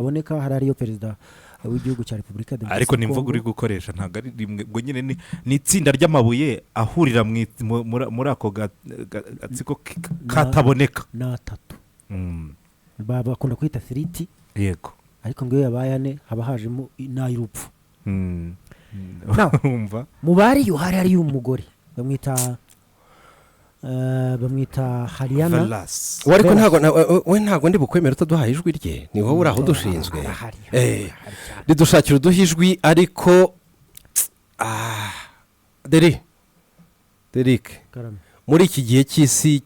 aboneka hari ariyo perezida w'igihugu cya Repubulika Demokarasi ariko nimvuga uri gukoresha ntago ari rimwe ngo nyine ni itsinda ry'amabuye ahurira muri ako gatsiko kataboneka n'atatu bakunda kwita thiriti yego ariko ngo iyo yabaye ane haba hajemo n'ay'urupfu umva mu bariyo hari umugore bamwita Hariyana ariko ntago ndi bukwemera utaduhaye ijwi rye ni wowe uraho dushinzwe ridushakira uduha ijwi ariko Derek muri iki gihe cy'isi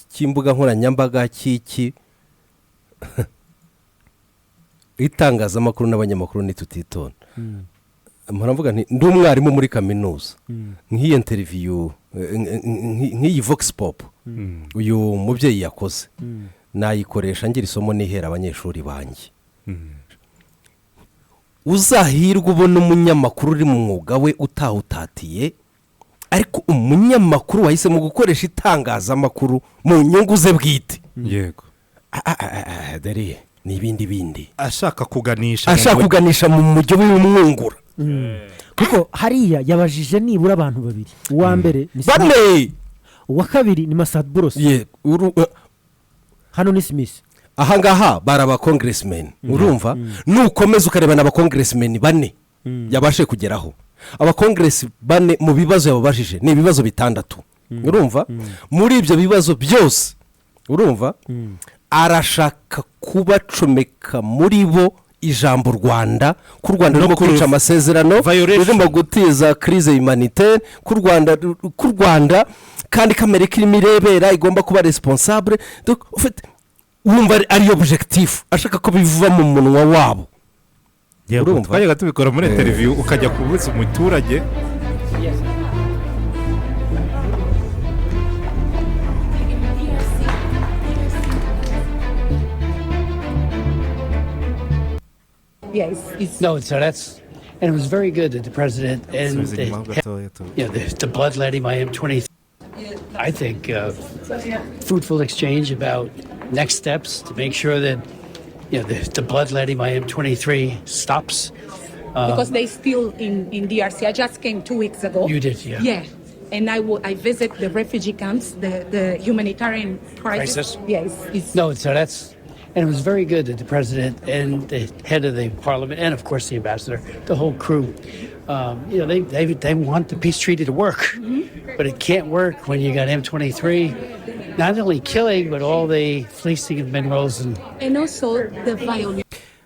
cy'imbuga nkoranyambaga cy'iki itangazamakuru n'abanyamakuru ntitutitonda muravuga nti ndi umwarimu muri kaminuza nk'iyi interview nk'iyi vox pop uyu mubyeyi yakoze nayikoresha ngira isomo nihera abanyeshuri banjye uzahirwa ubona umunyamakuru uri mu mwuga we utahutatiye ariko umunyamakuru wahisemo gukoresha itangazamakuru mu nyungu ze bwite yego dore n'ibindi bindi ashaka kuganisha mu mujyo w'umwungura kuko hariya yabajije nibura abantu babiri uwa mbere ni bane uwa kabiri ni Masad Boros hano ni Smith ahangaha baraba congressmen urumva nukomeza ukarebana aba congressmen bane yabashe kugeraho aba congress bane mu bibazo yababajije ni ibibazo bitandatu urumva muri ibyo bibazo byose urumva arashaka kubacomeka muri bo ijambo Rwanda ku Rwanda rwo kwica amasezerano rurimo gutiza crise humanitaire ku Rwanda kandi Amerika irimo irebera igomba kuba responsable wumva ari objectif ashaka ko bivuva mu munwa wabo urumva twajyaga tubikora muri interview ukajya kubuza umuturage No, so and it was very good that the president and the bloodletting by M23, I think, fruitful exchange about next steps to make sure that the bloodletting by M23 stops. Because they still in DRC. I just came 2 weeks ago. You did, yeah. Yeah. And I visit the refugee camps, the humanitarian crisis. Yeah, No, so and it was very good that the president and the head of the parliament and, of course, the ambassador, the whole crew, they want the peace treaty to work. But it can't work when you got M23 not only killing, but all the fleecing of minerals. And also the violence.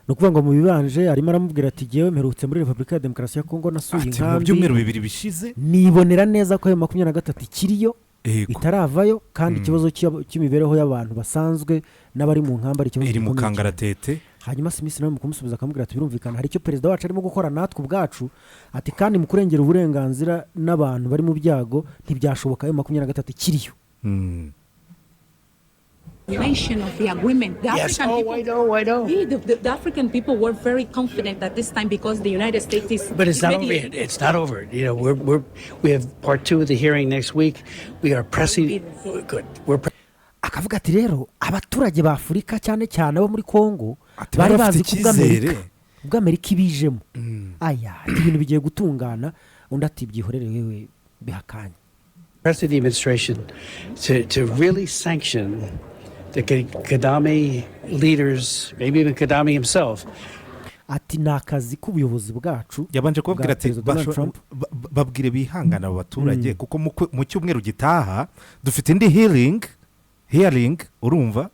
nukuvuga ngo mu bibanje arimo aramubwira ati giyewe mperutse muri Repubulika ya Demokarasi ya Kongo nasuye inkambi mu byumweru bibiri bishize nibonera neza ko 23 ikiriyo itaravayo kandi ikibazo cy'imibereho y'abantu basanzwe n'abari mu nkamba ari kibazo iri mu kangaratete hanyuma Smith nawe mukumusubiza akamubwira ati birumvikana hari icyo perezida wacu arimo gukora natwe ubwacu ati kandi mu kurengera uburenganzira n'abantu bari mu byago ntibyashoboka 23 ikiriyo Of the agreement. The yes, African people, I know. The African people were very confident at this time because the United States is. But it's not over yet. It's not over. We have part 2 of the hearing next week. We are pressing. Good. akavuga ati rero abaturage ba Afurika cyane cyane abo muri Kongo bari bazi ubwo Amerika ibijemo ibintu bigiye gutungana undi ati byihorere wewe bihakanye. Press the administration to really sanction the Kagame leaders, maybe even Kagame himself. Ati nakazi k'ubuyobozi bwacu yabanje kubabwira ati babwire bihangana abo baturage kuko mu cyumweru gitaha dufite indi hearing urumva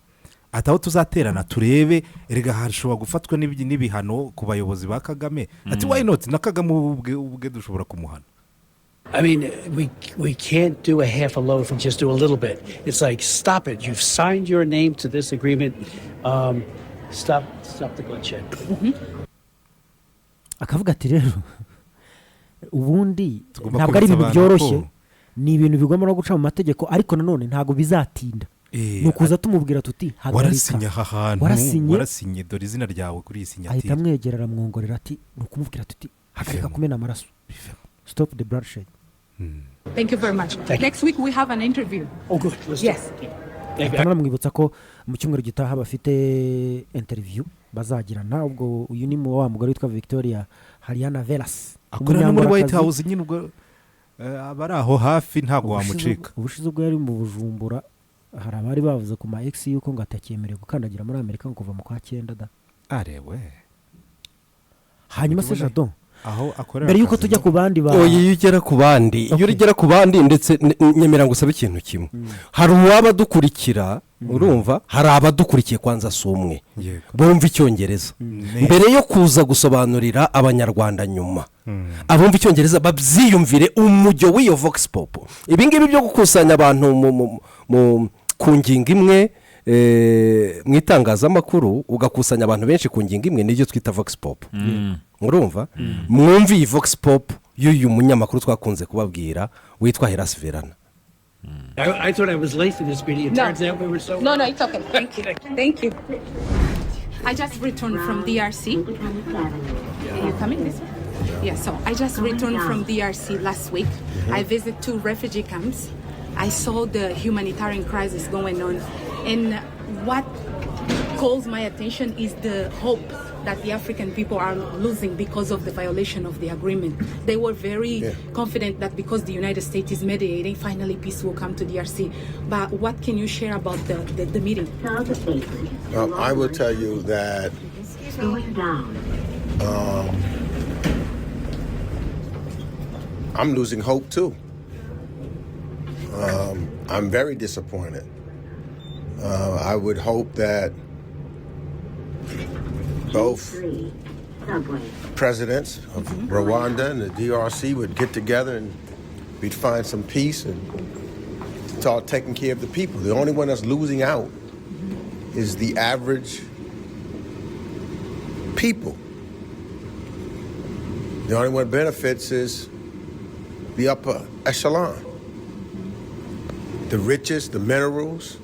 ataho tuzaterana turebe erega hashobora gufatwa n'ibihano ku bayobozi ba Kagame ati why not na Kagame ubwe dushobora kumuhana. I mean, we can't do a half a loaf and just do a little bit. It's like, stop it. You've signed your name to this agreement. Stop the bloodshed. Akavuga ati rero ubundi ntabwo ari ibintu byoroshye ni ibintu bigomba no guca mu mategeko ariko nanone ntabwo bizatinda nukuza tumubwira tuti warasinye dore izina ryawe kuri iyi sinyatire ahita amwegerera mwongorera ati nukumubwira tuti hagarika kumena amaraso stop the bloodshed. Thank you very much. Next week we have an interview. Oh, good. Yes. turanamwibutsa ko mu cyumweru gitaha bafite interview bazagirana ubwo uyu ni wa mugore witwa Victoria Hariana Velas akorera muri White House nyine ubwo abari aho hafi ntabwo wamucika. Ubushize ubwo yari mu Bujumbura hari abari bavuze ku ma X yuko ngo atakemerewe gukandagira muri Amerika kuva mu kwa 9 da arewe. Hanyuma se Jadon aho akorera mbere yuko tujya ku bandi iyo ugera ku bandi iyo ugera ku bandi ndetse nyemera ngo usabe ikintu kimwe hari uwabadukurikira urumva hari abadukurikiye kwanza sumwe bumva icyongereza mbere yo kuza gusobanurira abanyarwanda nyuma abumva icyongereza babyiyumvire umujyo w'iyo Vox Pop ibi ngibi byo gukusanya abantu mu ku ngingo imwe mu itangazamakuru ugakusanya abantu benshi ku ngingo imwe n'ibyo twita Vox Pop urumva mwumva iyi Vox Pop y'uyu munyamakuru twakunze kubabwira witwa Amasezerano. I thought I was late for this meeting. It turns out we were so... No, it's okay. Thank you. Thank you. I just returned from DRC. Are you coming this way? Yeah, so I just returned from DRC last week. I visited 2 refugee camps. I saw the humanitarian crisis going on. And what calls my attention is the hope that the African people are losing because of the violation of the agreement. They were very confident that because the United States is mediating, finally peace will come to DRC. But what can you share about the meeting? Well, I will tell you that I'm losing hope too. I'm very disappointed. I would hope that both presidents of Rwanda and the DRC would get together and we'd find some peace and start taking care of the people. The only one that's losing out is the average people. The only one benefits is the upper echelon. The riches, the minerals,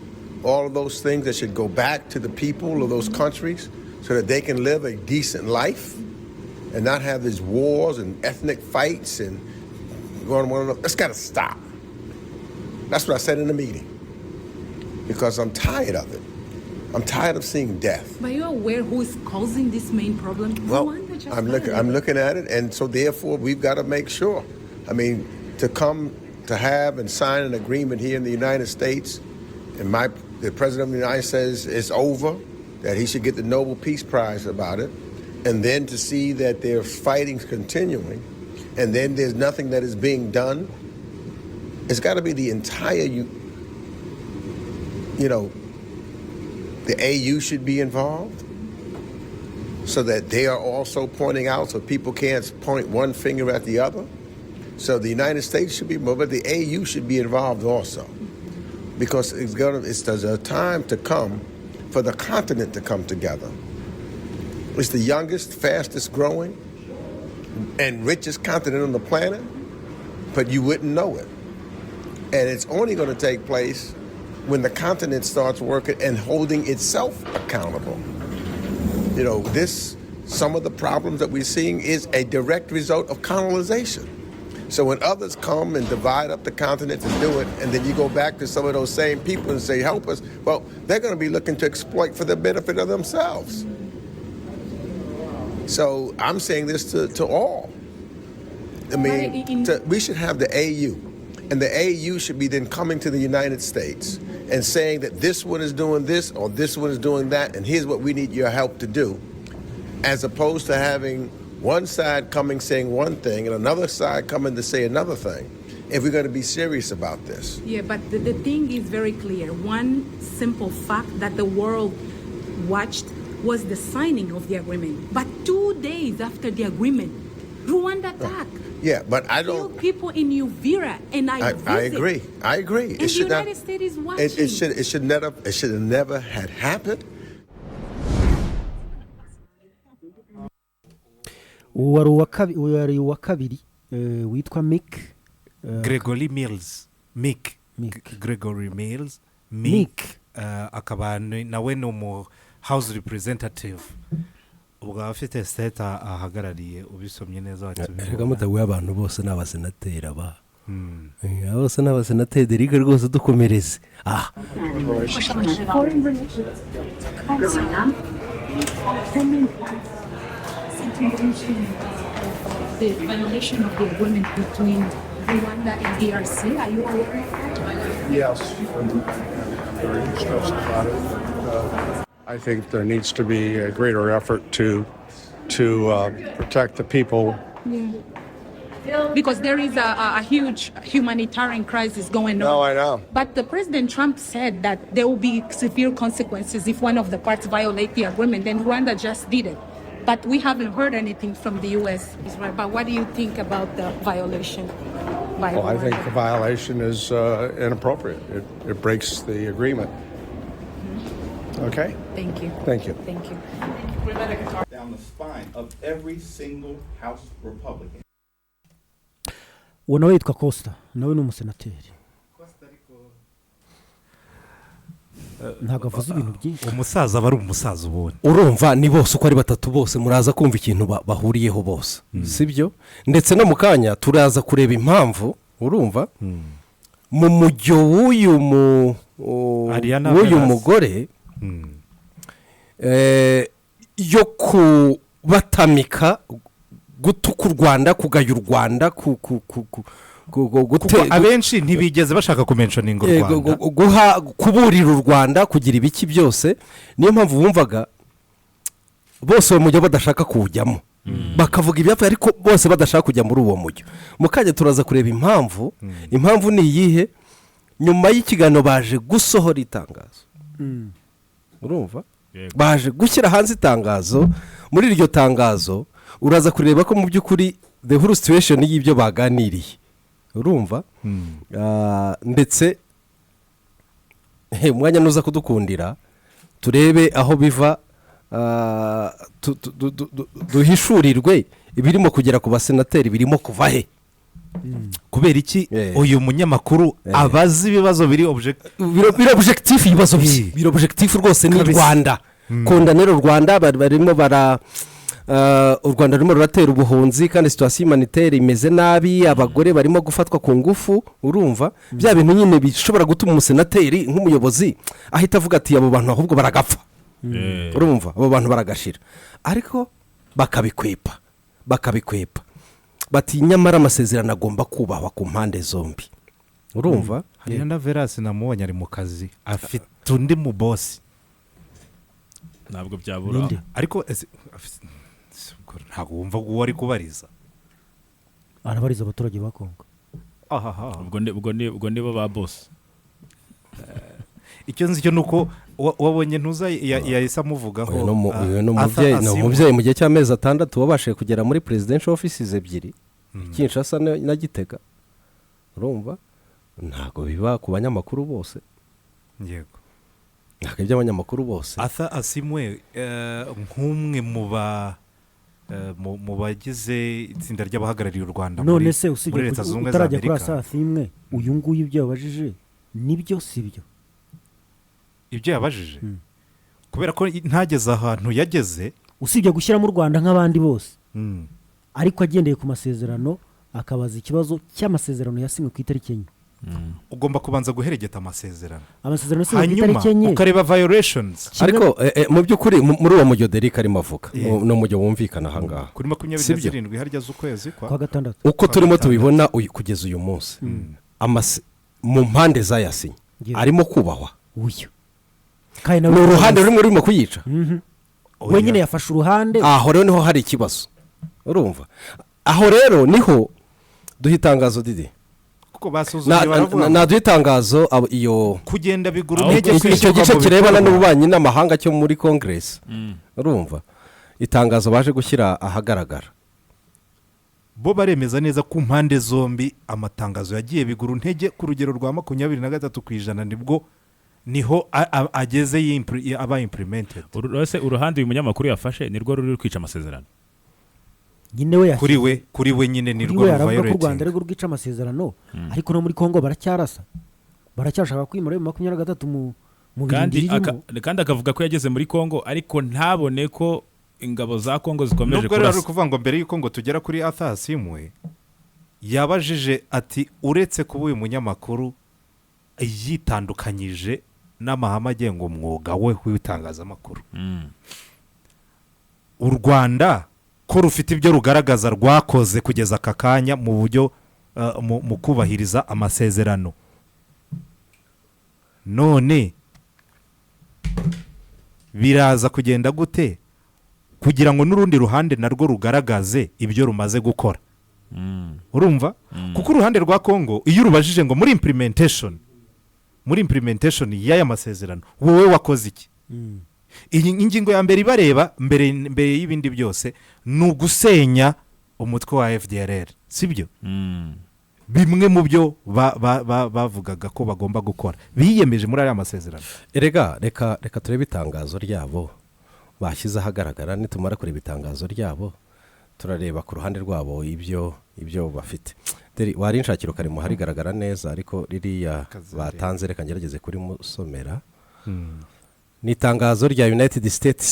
all of those things that should go back to the people of those countries so that they can live a decent life and not have these wars and ethnic fights and going on one another. That's got to stop. That's what I said in the meeting because I'm tired of it. I'm tired of seeing death. But you're aware who is causing this main problem? Well, I'm looking at it, and so therefore we've got to make sure. I mean, to have and sign an agreement here in the United States, and the President of the United States says it's over, that he should get the Nobel Peace Prize about it, and then to see that their fighting's continuing, and then there's nothing that is being done. It's got to be the entire, the AU should be involved so that they are also pointing out so people can't point one finger at the other. So the United States should be involved, but the AU should be involved also because there's a time to come for the continent to come together. It's the youngest, fastest growing, and richest continent on the planet, but you wouldn't know it. And it's only going to take place when the continent starts working and holding itself accountable. Some of the problems that we're seeing is a direct result of colonization. So when others come and divide up the continent to do it, and then you go back to some of those same people and say, help us, well, they're going to be looking to exploit for the benefit of themselves. So I'm saying this to all. I mean, we should have the AU, and the AU should be then coming to the United States and saying that this one is doing this or this one is doing that, and here's what we need your help to do, as opposed to having one side coming saying one thing and another side coming to say another thing, if we're going to be serious about this. Yeah, but the thing is very clear. One simple fact that the world watched was the signing of the agreement. But 2 days after the agreement, Rwanda attacked. Yeah, but I don't... Killed people in Uvira, and I agree. And the United States is watching. It should have never had happened. uwari uwa kabiri witwa Meek Gregory Mills Gregory Mills Meek akaba nawe ni umu house representative ubwo afite state ahagarariye ubisomye neza rega mutaguye abantu bose n'abasenateri aba bose ni abasenateri Derike rwose dukomereze The violation of the agreement between Rwanda and DRC, are you aware? Yes, I'm very distressed about it. I think there needs to be a greater effort to protect the people. Because there is a huge humanitarian crisis going on. No, I know. But the President Trump said that there will be severe consequences if one of the parts violate the agreement, and Rwanda just did it. But we haven't heard anything from the U.S. Israel. But what do you think about the violation? Well, I think the violation is inappropriate. It breaks the agreement. Okay? Thank you. Thank you. Thank you. Down the spine of every single House Republican. uwo nawe yitwa Costa nawe ni umusenateri ntabwo avuze ibintu byinshi. umusaza aba ari umusaza ubundi urumva ni bose uko ari batatu bose muraza kumva ikintu bahuriyeho bose sibyo ndetse no mu kanya turaza kureba impamvu urumva mu mujyo w'uyu mugore yo kubatamika gutuka u Rwanda kugaya u Rwanda abenshi ntibigeze bashaka kumentioninga u Rwanda kuburira u Rwanda kugira ibiki byose niyo mpamvu bumvaga bose uwo mujyo badashaka kuwujyamo bakavuga ibyapfa ariko bose badashaka kujya muri uwo mujyo mu kanya turaza kureba impamvu ni iyihe nyuma y'ikiganiro baje gusohora itangazo urumva baje gushyira hanze itangazo muri iryo tangazo uraza kureba ko mu by'ukuri the whole situation y'ibyo baganiriye urumva ndetse umwanya nuza kudukundira turebe aho biva duhishurirwe ibirimo kugera ku basenateri birimo kuva he kubera iki uyu munyamakuru abazi ibibazo biri objectif ibibazo biri objectif rwose ni Rwanda kondanero Rwanda barimo u Rwanda rurimo ruratera ubuhunzi kandi situation humanitaire imeze nabi abagore barimo gufatwa ku ngufu urumva bya bintu nyine bishobora gutuma umusenateri nk'umuyobozi ahita avuga ati abo bantu ahubwo baragapfa urumva abo bantu baragashira ariko bakabikwepa bati nyamara amasezerano agomba kubahwa ku mpande zombi urumva hariya na Verasi namubonye ari mu kazi afite undi mu boss ntabwo byabura ariko ntabwo wumva uwo ari kubariza arabariza abaturage ba Kongo ubwo nibo ba boss icyo nzi cyo nuko wabonye ntuza yahise amuvugaho umubyeyi mu gihe cy'amezi 6 wabashije kugera muri presidential offices 2 Kinshasa na Gitega urumva ntabwo biba ku banyamakuru bose yego ntabwo iby'abanyamakuru bose asimwe nk'umwe mu bagize itsinda ry'abahagarariye u Rwanda none se usibye utarajya kuri Asimwe uyu nguyu ibyo yabajije nibyo sibyo ibyo yabajije kubera ko ntageze ahantu yageze usibye gushyiramo u Rwanda nk'abandi bose ariko agendeye ku masezerano akabaza ikibazo cy'amasezerano yasinywe ku itariki enye ugomba kubanza guheregeta amasezerano hanyuma ukareba violations ariko mu by'ukuri muri uwo mujyo Derike arimo avuga no mujyo wumvikana ahangaha kuri 27 harya z'ukwezi kwa gatandatu uko turimo tubibona kugeza uyu munsi mu mpande zayasinye arimo kubahwa uyu ni uruhande rurimo kuyica wenyine yafashe uruhande aho rero niho hari ikibazo urumva aho rero niho duhitangazo Didi duhitangazo iyo kugenda bigura intege icyo gice kirebana n'ububanyi n'amahanga cyo muri Congress urumva itangazo baje gushyira ahagaragara bo baremeza neza ku mpande zombi amatangazo yagiye bigura intege ku rugero rwa 23% nibwo niho ageze aba implemented uruhande uyu munyamakuru yafashe nirwo ruri kwica amasezerano nyine we kuri we nyine nirwo violating u Rwanda rego rwica amasezerano ariko no muri Kongo baracyarasa baracyashaka kwimura 23 mu kandi akavuga ko yageze muri Kongo ariko ntabone ko ingabo za Kongo zikomeje kurasa nubwo rero kuvuga ngo mbere y'uko ngo tugera kuri Asimwe yabajije ati uretse kuba uyu munyamakuru yitandukanyije n'amahame agenga umwuga we w'itangazamakuru, u Rwanda ko rufite ibyo rugaragaza rwakoze kugeza aka kanya mu buryo mu kubahiriza amasezerano, none biraza kugenda gute kugira ngo n'urundi ruhande narwo rugaragaze ibyo rumaze gukora? Urumva? Kuko uruhande rwa Kongo iyo urubajije ngo muri implementation y'aya masezerano wowe wakoze iki, iyi ingingo ya mbere ibareba mbere y'ibindi byose ni ugusenya umutwe wa FDLR, sibyo? Bimwe mu byo bavugaga ko bagomba gukora biyemeje muri aya masezerano. reka turebe itangazo ryabo bashyize ahagaragara. Nitumara kureba itangazo ryabo turareba ku ruhande rwabo ibyo bafite. Wari inshakiro karimo harigaragara neza, ariko ririya batanze reka ngerageze kuri musomera. Ni itangazo rya United States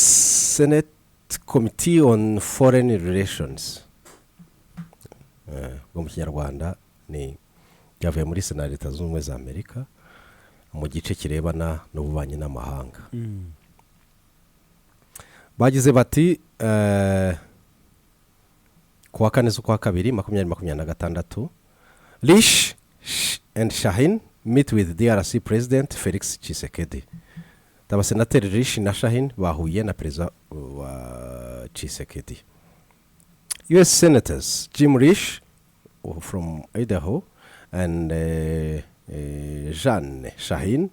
Senate Committee on Foreign Relations, mu Kinyarwanda ni byavuye muri Sena Leta Zunze Ubumwe za Amerika mu gice kirebana n'ububanyi n'amahanga. Bagize bati kuwa 4 z'ukwa 2 2026, Lish and Shahin meet with DRC President Felix Tshisekedi. Abasenateri Lish na Shahin bahuye na perezida wa Tshisekedi. US Senators Jim Risch from Idaho and Jean Shahin,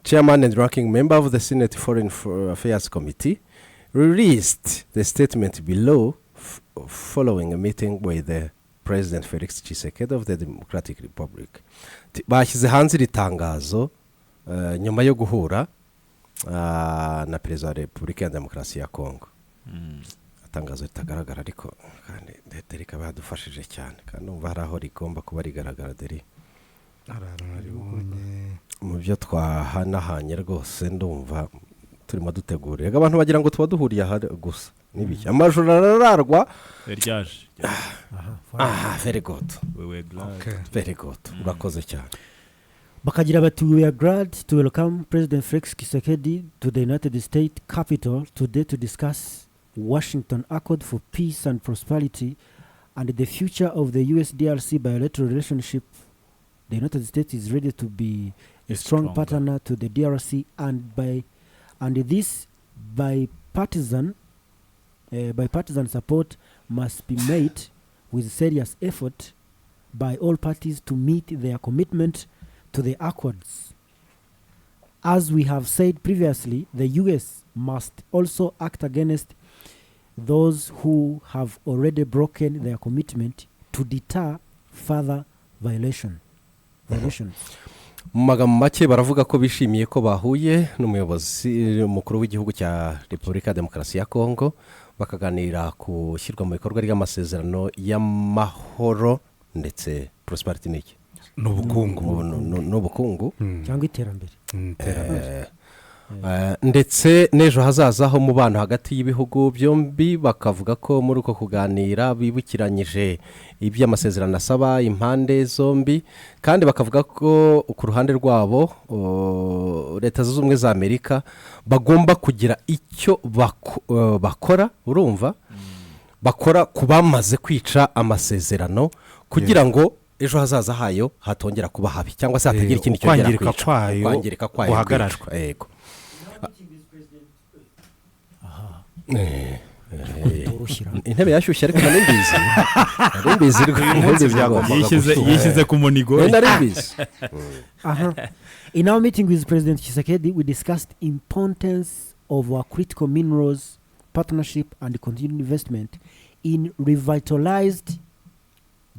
Chairman and Ranking Member of the Senate Foreign Affairs Committee, released the statement below following a meeting with the President Felix Tshisekedi of the Democratic Republic. Bashyize hanze iri tangazo nyuma yo guhura na Perezida wa Repubulika ya Demokarasi ya Kongo. Tangazo ritagaragara ariko kandi reka badufashije cyane, kandi umva hari aho rigomba kuba rigaragara deri mu byo twahanahanye rwose. Ndumva turimo dutegura, abantu bagira ngo tuba duhuriye aha gusa n'ibiki amajoro arararwa ryaje. Very good, very good, urakoze cyane. Bakagira bati we are glad to welcome President Felix Tshisekedi to the United States capital today to discuss Washington Accord for Peace and Prosperity and the future of the US-DRC bilateral relationship. The United States is ready to be a strong partner to the DRC, and this bipartisan support must be made with serious effort by all parties to meet their commitment to the accords. As we have said previously, the US must also act against those who have already broken their commitment to deter further violations. Mu magambo make baravuga ko bishimiye ko bahuye n'umuyobozi mukuru w'igihugu cya Repubulika ya Demokarasi ya Kongo bakaganira ku shyirwa mu bikorwa ry'amasezerano y'amahoro ndetse prosperity n'ubukungu cyangwa iterambere. Ndetse n'ejo hazaza ho mubano hagati y'ibihugu byombi. Bakavuga ko muri uko kuganira bibukiranyije iby'amasezerano asaba impande zombi, kandi bakavuga ko ku ruhande rwabo Leta Zunze Ubumwe za Amerika bagomba kugira icyo bakora, urumva, bakora kubamaze kwica amasezerano kugira ngo ejo hazaza hayo hatongera kuba habi cyangwa se hatagira ikindi cyongera kwangirika kwayo guhagararwa. Yego. Intebe yashyushye ariko narimbizi yishyize ku munigo. In our meeting with President Tshisekedi, we discussed importance of our critical minerals partnership and continued investment in revitalized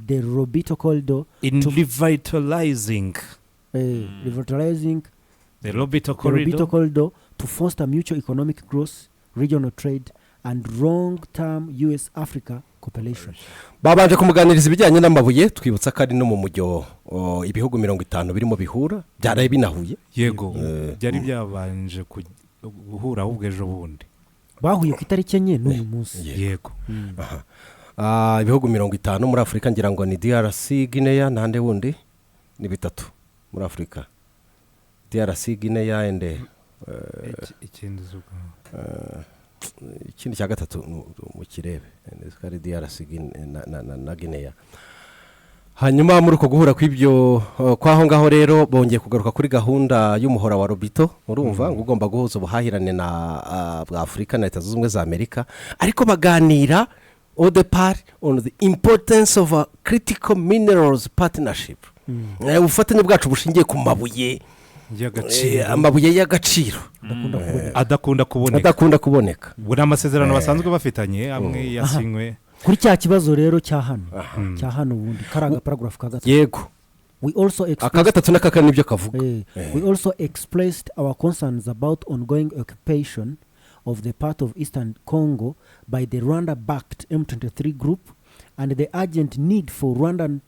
the Lobito corridor. Revitalizing the Lobito corridor to foster mutual economic growth, regional trade, and long-term US-Africa cooperation. Babanje kumuganiriza ibijyanye n'amabuye, twibutsa ko ari no mu mujyo ibihugu 50 birimo bihura byaraye binahuye. Yego, byari byabanje guhura ahubwo ejo bundi bahuye ku itariki enye n'uyu munsi. Yego. ibihugu 50 muri Afurika ngira ngo ni DRC, Guinea nande wundi ni bitatu muri Afurika. DRC, Guinea ende ikindi cya gatatu mu kirebe ni DRC na Guinea. Hanyuma muri uko guhura kw'ibyo kwaho ngaho rero bongeye kugaruka kuri gahunda y'umuhora wa Robito, urumva ngo ugomba guhuza ubuhahirane na bwa Afurika na Leta Zunze Ubumwe za Amerika, ariko baganira au départ on the importance of a critical minerals partnership. Ubufatanye bwacu bushingiye ku mabuye amabuye y'agaciro adakunda kuboneka. Buri amasezerano basanzwe bafitanye amwe yasinywe kuri cya kibazo rero cya hano ubundi karaga paragraph ka gatatu. Yego, we also gatatu n'akakane nibyo kavuga. We also expressed our concerns about ongoing occupation of the part of Eastern Congo by the Rwanda-backed M23 group and the urgent need for Rwandan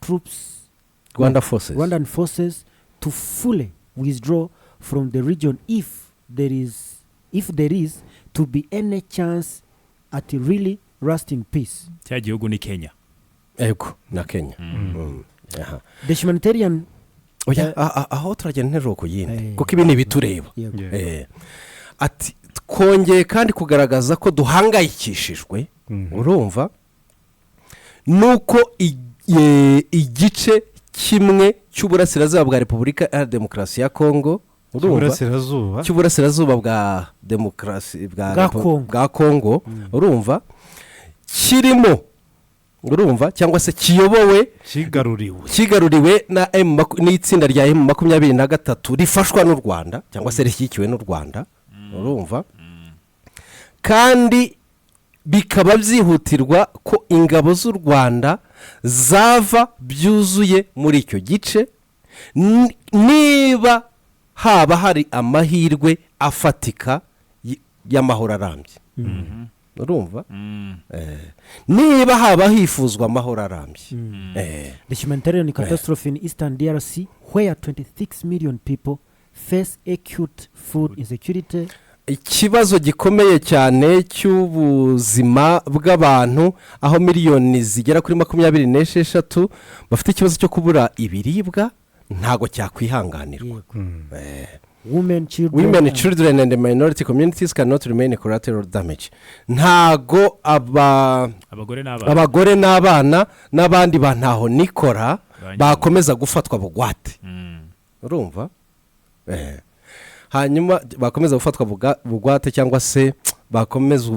forces to fully withdraw from the region if there is to be any chance at really lasting peace. Cya gihugu ni Kenya. Yego, na Kenya. The Humanitarian aho turagenda nteruro ku yindi kuko ibi ni bitureba. Ati twongeye kandi kugaragaza ko duhangayikishijwe, urumva, nuko igice kimwe cy'uburasirazuba bwa Repubulika ya Demokarasi ya Kongo, cy'uburasirazuba bwa demokarasi bwa Kongo, urumva, kirimo, urumva, cyangwa se kiyobowe kigaruriwe n'itsinda rya M23 rifashwa n'u Rwanda cyangwa se rishyigikiwe n'u Rwanda, urumva, kandi bikaba byihutirwa ko ingabo z'u Rwanda zava byuzuye muri icyo gice niba haba hari amahirwe afatika y'amahoro arambye. Urumva, niba haba hifuzwa amahoro arambye. The humanitarian catastrophe in Eastern DRC where 26 million people face acute food insecurity. Ikibazo gikomeye cyane cy'ubuzima bw'abantu aho miliyoni zigera kuri 26 bafite ikibazo cyo kubura ibiribwa ntago cyakwihanganirwa. Women, children and minority communities cannot remain collateral damage. Ntago abagore n'abana n'abandi bantaho nikora bakomeza gufatwa bugwate. Urumva? Hanyuma bakomeza gufatwa bugwate cyangwa se bakomeza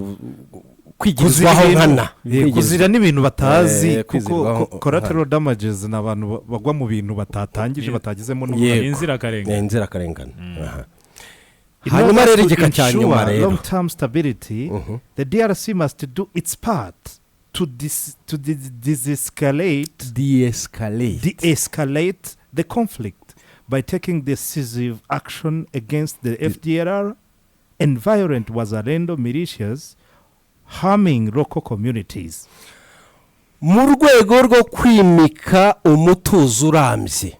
kwigirizwaho nkana, kuzira n'ibintu batazi, kuko collateral damages n'abantu bagwa mu bintu batatangije batagizemo n'inzirakarengane. Hanyuma rero igika cyanyuma rero long term stability, the DRC must do its part to de-escalate the conflict by taking decisive action against the FDLR and violent Wazalendo militias harming local communities. Mu rwego rwo kwimika umutuzo urambye,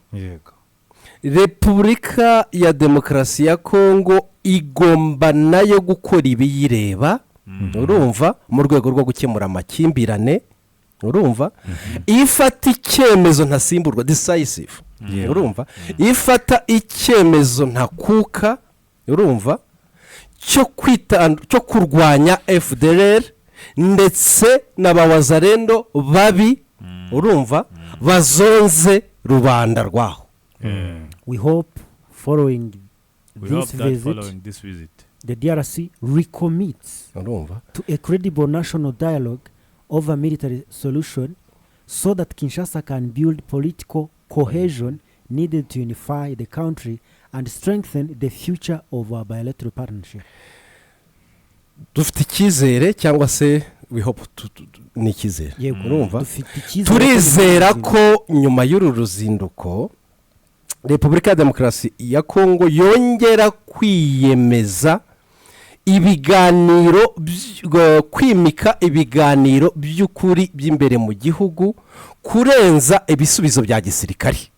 Repubulika ya Demokarasi ya Kongo igomba nayo gukora ibiyireba, urumva, mu rwego rwo gukemura amakimbirane, urumva, ifata icyemezo ntasimburwa decisive, urumva, ifata icyemezo ntakuka, urumva, cyo kurwanya FDLR ndetse n'abawazarendo babi, urumva, bazonze rubanda rwaho. We hope following this visit the DRC recommits to a credible national dialogue over military solution so that Kinshasa can build political cohesion needed to unify the country and strengthen the future of our bilateral partnership. Dufite icyizere cyangwa se we hope ni icyizere, urumva, turizera ko nyuma y'uru ruzinduko Repubulika ya Demokarasi ya Kongo yongera kwiyemeza ibiganiro, kwimika ibiganiro by'ukuri by'imbere mu gihugu kurenza ibisubizo bya gisirikari,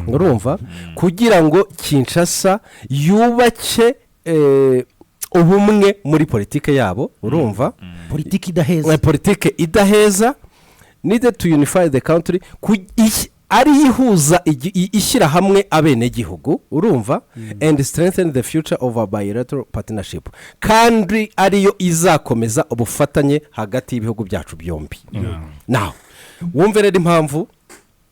urumva, kugira ngo Kinshasa yubake ubumwe muri politike yabo, urumva, politike idaheza needed to unify the country ari ihuza ishyira hamwe abenegihugu urumva and strengthen the future of a bilateral partnership kandi ariyo izakomeza ubufatanye hagati y'ibihugu byacu byombi now wumve rero impamvu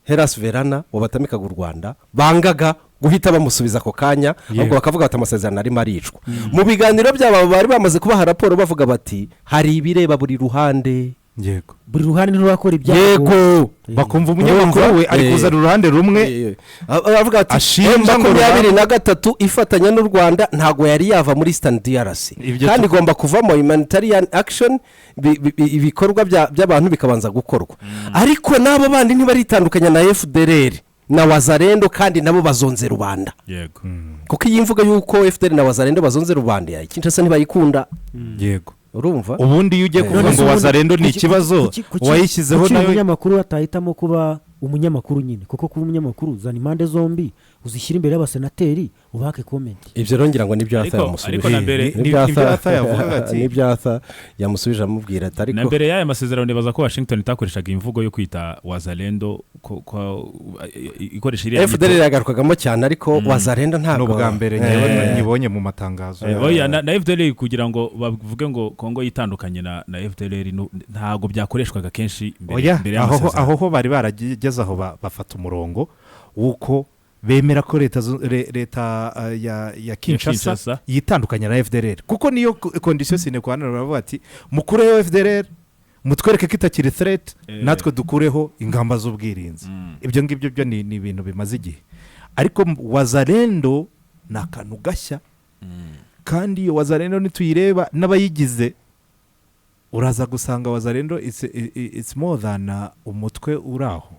Heras Verana wabatamikaga u Rwanda bangaga guhita bamusubiza ako kanya ahubwo bakavuga bati amasezerano arimo aricwa mu biganiro byabo bari bamaze kubaha raporo bavuga bati hari ibireba buri ruhande yego buri ruhande rurakora ibyago yego bakumva umunyamakuru we ari kuzana uruhande rumwe avuga ati ashinja ngo 2023 ifatanya n'u Rwanda ntago yari yava muri Eastern DRC kandi igomba kuvamo humanitarian action ibikorwa by'abantu bikabanza gukorwa ariko nabo bandi ntibaritandukanya na FDLR na Wazalendo kandi nabo bazonze rubanda yego kuko iyi mvuga yuko FDLR na Wazalendo bazonze rubanda ikintu ntibayikunda yego urumva ubundi iyo ugiye kuvuga ngo Wazalendo ni ikibazo wayishyizeho nawe umunyamakuru atahitamo kuba umunyamakuru nyine kuko kuba umunyamakuru uzana impande zombi uzishyira imbere y'abasenateri ubake comment ibyo rongera ngo nibyo Arthur yamusubije ariko na mbere nibyo Arthur yavuga ati nibyo Arthur yamusubije amubwira ati ariko na mbere y'aya masezerano nibaza ko Washington itakoreshaga imvugo yo kwita Wazalendo ikoresha iriya FDL yagarukagamo cyane ariko Wazalendo ntabwo n'ubwa mbere nyibonye mu matangazo oya na FDL kugira ngo bavuge ngo Kongo yitandukanye na FDL ntago byakoreshwaga kenshi mbere y'amasezerano aho bari barageze aho bafata umurongo wuko bemera ko leta ya Kinshasa yitandukanya na FDLR kuko niyo condition sine kwa none baravuga ati mukureho FDLR mutwereke ko itakiri threat natwe dukureho ingamba z'ubwirinzi ibyo ngibyo byo ni ibintu bimaze igihe ariko Wazalendo nakantu gashya kandi Wazalendo nituyireba n'abayigize uraza gusanga Wazalendo it's more than umutwe uraho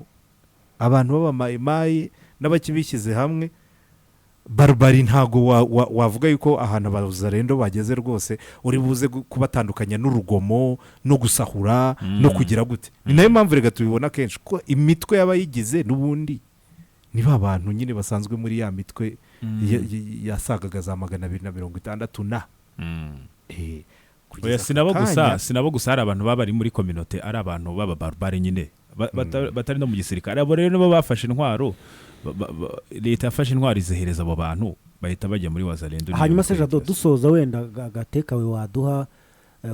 abantu b'abamayimayi n'abakibishyize hamwe barbari ntago wavuga yuko ahantu Wazalendo bageze rwose uri buze kubatandukanya n'urugomo no gusahura no kugira gute ni nayo mpamvu rega tubibona kenshi ko imitwe y'abayigize n'ubundi niba abantu nyine basanzwe muri ya mitwe yasagaga za 260 na oya sinabo gusa hari abantu baba bari muri community ari abantu baba barbare nyine batari no mu gisirikare abo rero nibo bafashe intwaro leta yafashe intwaro izehereza abo bantu bahita bajya muri Wazalendo hanyuma se Jado dusoza wenda gatekawe waduha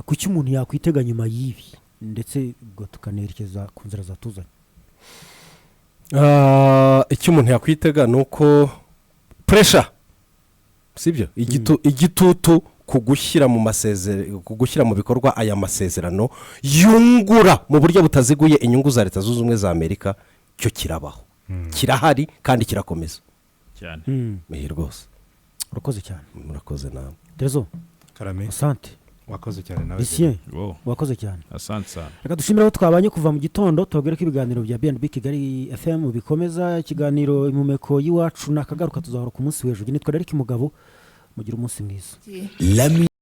kuki umuntu yakwitega nyuma y'ibi ndetse ubwo tukanerekeza ku nzira zatuzanye icyo umuntu yakwitega nuko pressure sibyo igitutu kugushyira mu bikorwa aya masezerano yungura mu buryo butaziguye inyungu za leta zunze ubumwe za Amerika cyo kirabaho kirahari kandi kirakomeza cyane rwose urakoze cyane murakoze nawe Terezo Karame asante wakoze cyane nawe Lucien wakoze cyane asante sana reka dushimire aho twabanye kuva mu gitondo tubabwire ko ibiganiro bya BNB Kigali FM bikomeza ikiganiro imumeko y'iwacu nakagaruka tuzahora ku munsi w'ejo nitwa Derek Mugabo mugira umunsi mwiza